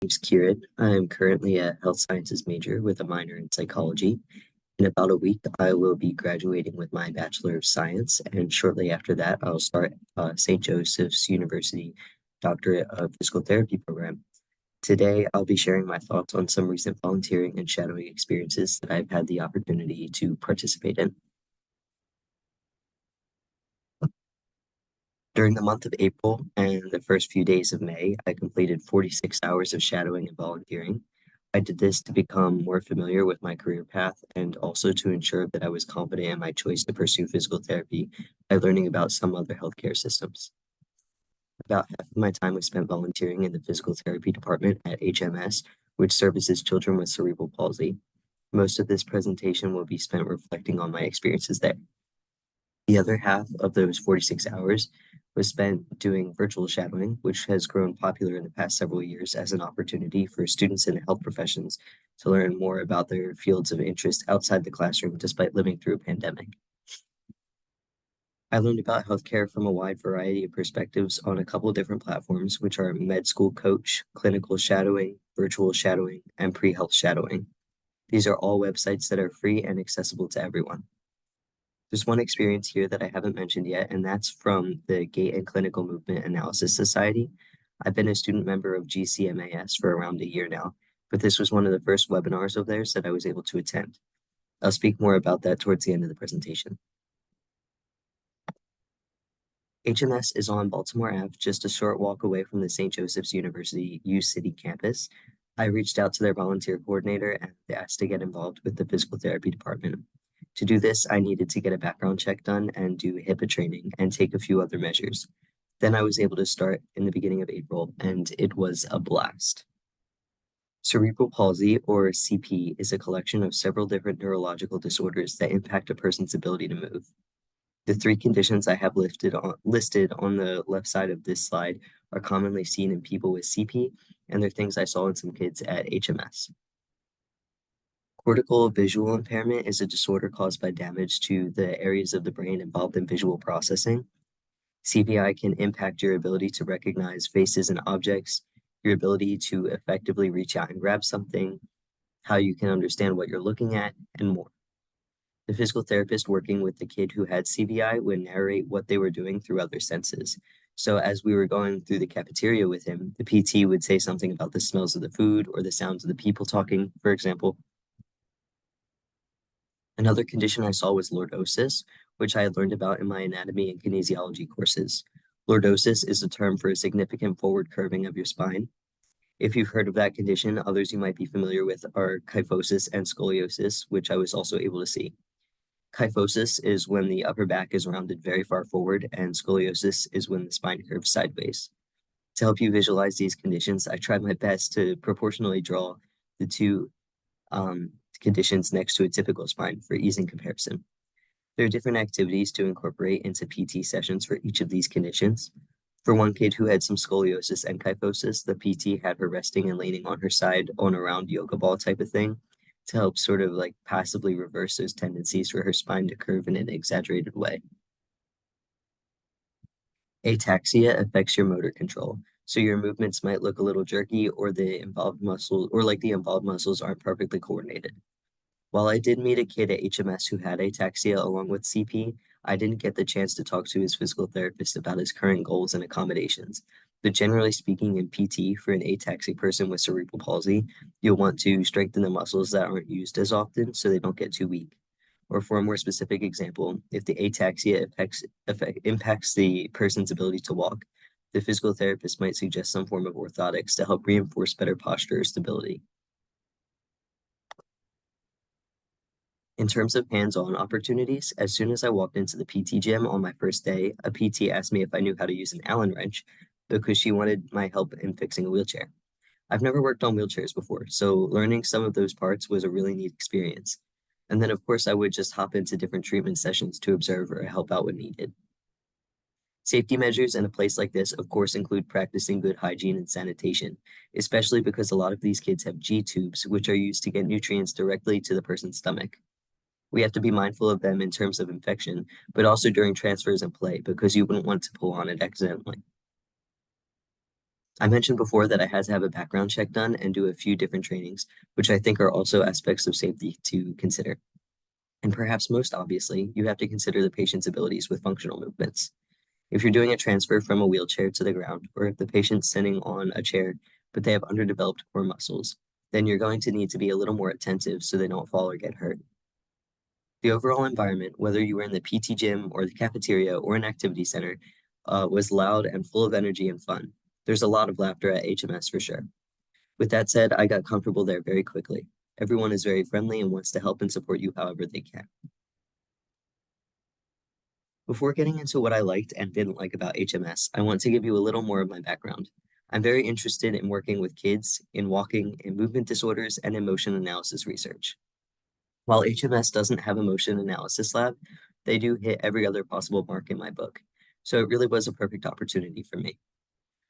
name's Kieran. I'm currently a health sciences major with a minor in psychology. In about a week, I will be graduating with my Bachelor of Science, and shortly after that, I'll start St. Joseph's University Doctorate of Physical Therapy program. Today, I'll be sharing my thoughts on some recent volunteering and shadowing experiences that I've had the opportunity to participate in. During the month of April and the first few days of May, I completed 46 hours of shadowing and volunteering. I did this to become more familiar with my career path and also to ensure that I was confident in my choice to pursue physical therapy by learning about some other healthcare systems. About half of my time was spent volunteering in the physical therapy department at HMS, which services children with cerebral palsy. Most of this presentation will be spent reflecting on my experiences there. The other half of those 46 hours was spent doing virtual shadowing, which has grown popular in the past several years as an opportunity for students in the health professions to learn more about their fields of interest outside the classroom despite living through a pandemic. I learned about healthcare from a wide variety of perspectives on a couple different platforms, which are Med School Coach, Clinical Shadowing, Virtual Shadowing, and Pre-Health Shadowing. These are all websites that are free and accessible to everyone. There's one experience here that I haven't mentioned yet, and that's from the Gait and Clinical Movement Analysis Society. I've been a student member of GCMAS for around a year now, but this was one of the first webinars of theirs that I was able to attend. I'll speak more about that towards the end of the presentation. HMS is on Baltimore Ave, just a short walk away from the St. Joseph's University U City campus. I reached out to their volunteer coordinator and asked to get involved with the physical therapy department. To do this, I needed to get a background check done and do HIPAA training and take a few other measures. Then I was able to start in the beginning of April, and it was a blast. Cerebral palsy, or CP, is a collection of several different neurological disorders that impact a person's ability to move. The three conditions I have listed on the left side of this slide are commonly seen in people with CP, and they're things I saw in some kids at HMS. Cortical visual impairment is a disorder caused by damage to the areas of the brain involved in visual processing. CVI can impact your ability to recognize faces and objects, your ability to effectively reach out and grab something, how you can understand what you're looking at, and more. The physical therapist working with the kid who had CVI would narrate what they were doing through other senses. So as we were going through the cafeteria with him, the PT would say something about the smells of the food or the sounds of the people talking, for example. Another condition I saw was lordosis, which I had learned about in my anatomy and kinesiology courses. Lordosis is a term for a significant forward curving of your spine. If you've heard of that condition, others you might be familiar with are kyphosis and scoliosis, which I was also able to see. Kyphosis is when the upper back is rounded very far forward, and scoliosis is when the spine curves sideways. To help you visualize these conditions, I tried my best to proportionally draw the two conditions next to a typical spine for ease in comparison. There are different activities to incorporate into PT sessions for each of these conditions. For one kid who had some scoliosis and kyphosis, the PT had her resting and leaning on her side on a round yoga ball type of thing to help sort of like passively reverse those tendencies for her spine to curve in an exaggerated way. Ataxia affects your motor control. So your movements might look a little jerky or the involved muscles aren't perfectly coordinated. While I did meet a kid at HMS who had ataxia along with CP, I didn't get the chance to talk to his physical therapist about his current goals and accommodations. But generally speaking, in PT, for an ataxic person with cerebral palsy, you'll want to strengthen the muscles that aren't used as often so they don't get too weak. Or for a more specific example, if the ataxia impacts the person's ability to walk, the physical therapist might suggest some form of orthotics to help reinforce better posture or stability. In terms of hands-on opportunities, as soon as I walked into the PT gym on my first day, a PT asked me if I knew how to use an Allen wrench because she wanted my help in fixing a wheelchair. I've never worked on wheelchairs before, so learning some of those parts was a really neat experience. And then, of course, I would just hop into different treatment sessions to observe or help out when needed. Safety measures in a place like this, of course, include practicing good hygiene and sanitation, especially because a lot of these kids have G tubes, which are used to get nutrients directly to the person's stomach. We have to be mindful of them in terms of infection, but also during transfers and play because you wouldn't want to pull on it accidentally. I mentioned before that I had to have a background check done and do a few different trainings, which I think are also aspects of safety to consider. And perhaps most obviously, you have to consider the patient's abilities with functional movements. If you're doing a transfer from a wheelchair to the ground, or if the patient's sitting on a chair, but they have underdeveloped core muscles, then you're going to need to be a little more attentive so they don't fall or get hurt. The overall environment, whether you were in the PT gym or the cafeteria or an activity center, was loud and full of energy and fun. There's a lot of laughter at HMS for sure. With that said, I got comfortable there very quickly. Everyone is very friendly and wants to help and support you however they can. Before getting into what I liked and didn't like about HMS, I want to give you a little more of my background. I'm very interested in working with kids in walking and movement disorders and emotion analysis research. While HMS doesn't have a motion analysis lab, they do hit every other possible mark in my book. So it really was a perfect opportunity for me.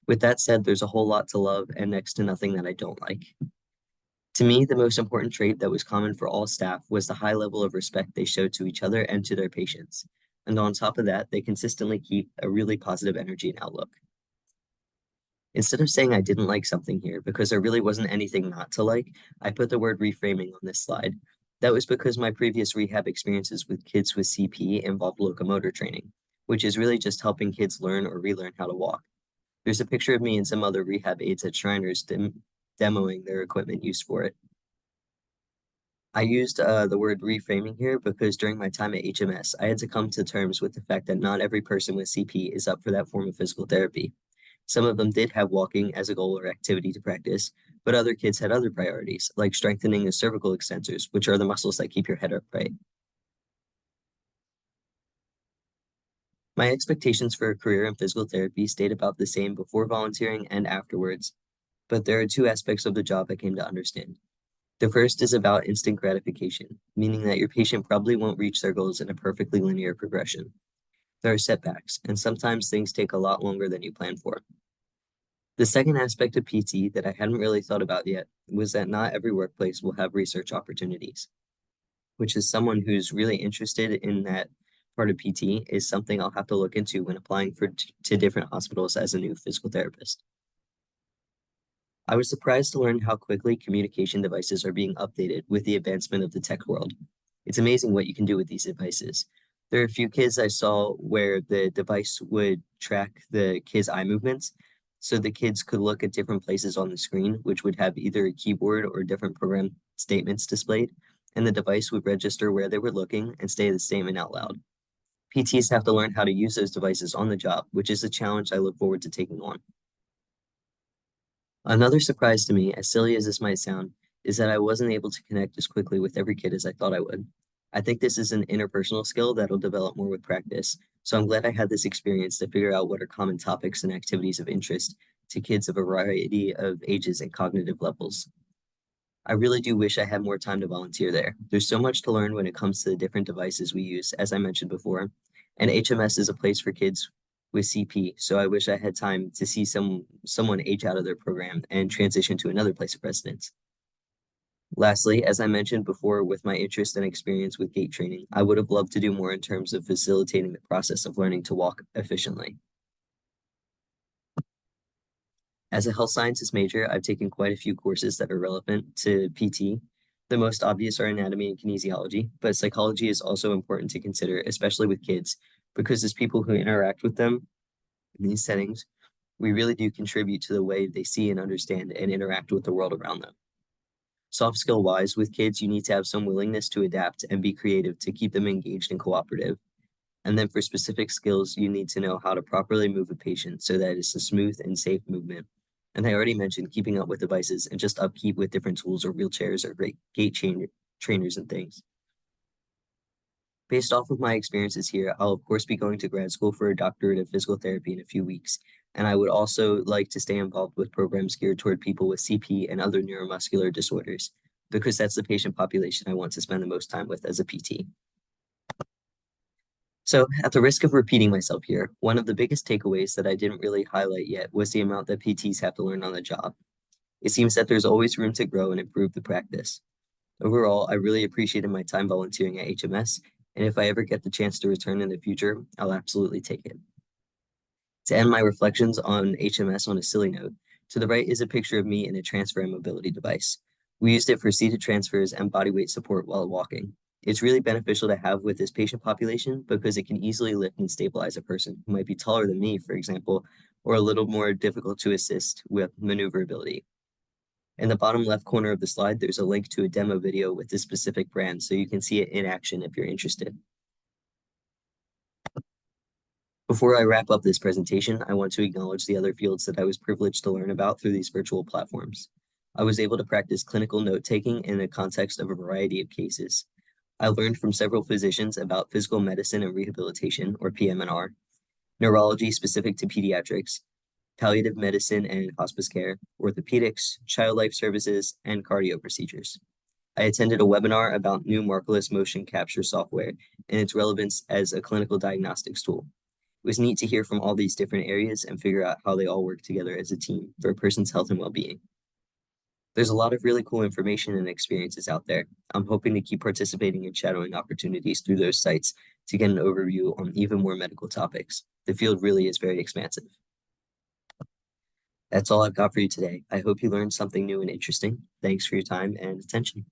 With that said, there's a whole lot to love and next to nothing that I don't like. To me, the most important trait that was common for all staff was the high level of respect they showed to each other and to their patients. And on top of that, they consistently keep a really positive energy and outlook. Instead of saying I didn't like something here because there really wasn't anything not to like, I put the word reframing on this slide. That was because my previous rehab experiences with kids with CP involved locomotor training, which is really just helping kids learn or relearn how to walk. There's a picture of me and some other rehab aides at Shriners demoing their equipment used for it. I used the word reframing here because during my time at HMS, I had to come to terms with the fact that not every person with CP is up for that form of physical therapy. Some of them did have walking as a goal or activity to practice, but other kids had other priorities, like strengthening the cervical extensors, which are the muscles that keep your head upright. My expectations for a career in physical therapy stayed about the same before volunteering and afterwards, but there are two aspects of the job I came to understand. The first is about instant gratification, meaning that your patient probably won't reach their goals in a perfectly linear progression. There are setbacks, and sometimes things take a lot longer than you plan for. The second aspect of PT that I hadn't really thought about yet was that not every workplace will have research opportunities, which is someone who's really interested in that part of PT is something I'll have to look into when applying to different hospitals as a new physical therapist. I was surprised to learn how quickly communication devices are being updated with the advancement of the tech world. It's amazing what you can do with these devices. There are a few kids I saw where the device would track the kids' eye movements, so the kids could look at different places on the screen, which would have either a keyboard or different program statements displayed, and the device would register where they were looking and say the statement out loud. PTs have to learn how to use those devices on the job, which is a challenge I look forward to taking on. Another surprise to me, as silly as this might sound, is that I wasn't able to connect as quickly with every kid as I thought I would. I think this is an interpersonal skill that'll develop more with practice, so I'm glad I had this experience to figure out what are common topics and activities of interest to kids of a variety of ages and cognitive levels. I really do wish I had more time to volunteer there. There's so much to learn when it comes to the different devices we use, as I mentioned before, and HMS is a place for kids with CP, so I wish I had time to see someone age out of their program and transition to another place of residence. Lastly, as I mentioned before, with my interest and experience with gait training, I would have loved to do more in terms of facilitating the process of learning to walk efficiently. As a health sciences major, I've taken quite a few courses that are relevant to PT. The most obvious are anatomy and kinesiology, but psychology is also important to consider, especially with kids, because as people who interact with them in these settings, we really do contribute to the way they see and understand and interact with the world around them. Soft skill wise, with kids, you need to have some willingness to adapt and be creative to keep them engaged and cooperative. And then for specific skills, you need to know how to properly move a patient so that it's a smooth and safe movement. And I already mentioned keeping up with devices and just upkeep with different tools or wheelchairs or great trainers and things. Based off of my experiences here, I'll of course be going to grad school for a doctorate of physical therapy in a few weeks. And I would also like to stay involved with programs geared toward people with CP and other neuromuscular disorders, because that's the patient population I want to spend the most time with as a PT. So, at the risk of repeating myself here, one of the biggest takeaways that I didn't really highlight yet was the amount that PTs have to learn on the job. It seems that there's always room to grow and improve the practice. Overall, I really appreciated my time volunteering at HMS, and if I ever get the chance to return in the future, I'll absolutely take it. To end my reflections on HMS on a silly note, To the right is a picture of me in a transfer and mobility device. We used it for seated transfers and body weight support while walking. It's really beneficial to have with this patient population because it can easily lift and stabilize a person who might be taller than me, for example, or a little more difficult to assist with maneuverability. In the bottom left corner of the slide, there's a link to a demo video with this specific brand, so you can see it in action if you're interested. Before I wrap up this presentation, I want to acknowledge the other fields that I was privileged to learn about through these virtual platforms. I was able to practice clinical note-taking in the context of a variety of cases. I learned from several physicians about physical medicine and rehabilitation, or PM&R, neurology specific to pediatrics, palliative medicine and hospice care, orthopedics, child life services, and cardio procedures. I attended a webinar about new markerless motion capture software and its relevance as a clinical diagnostics tool. It was neat to hear from all these different areas and figure out how they all work together as a team for a person's health and well-being. There's a lot of really cool information and experiences out there. I'm hoping to keep participating in shadowing opportunities through those sites to get an overview on even more medical topics. The field really is very expansive. That's all I've got for you today. I hope you learned something new and interesting. Thanks for your time and attention.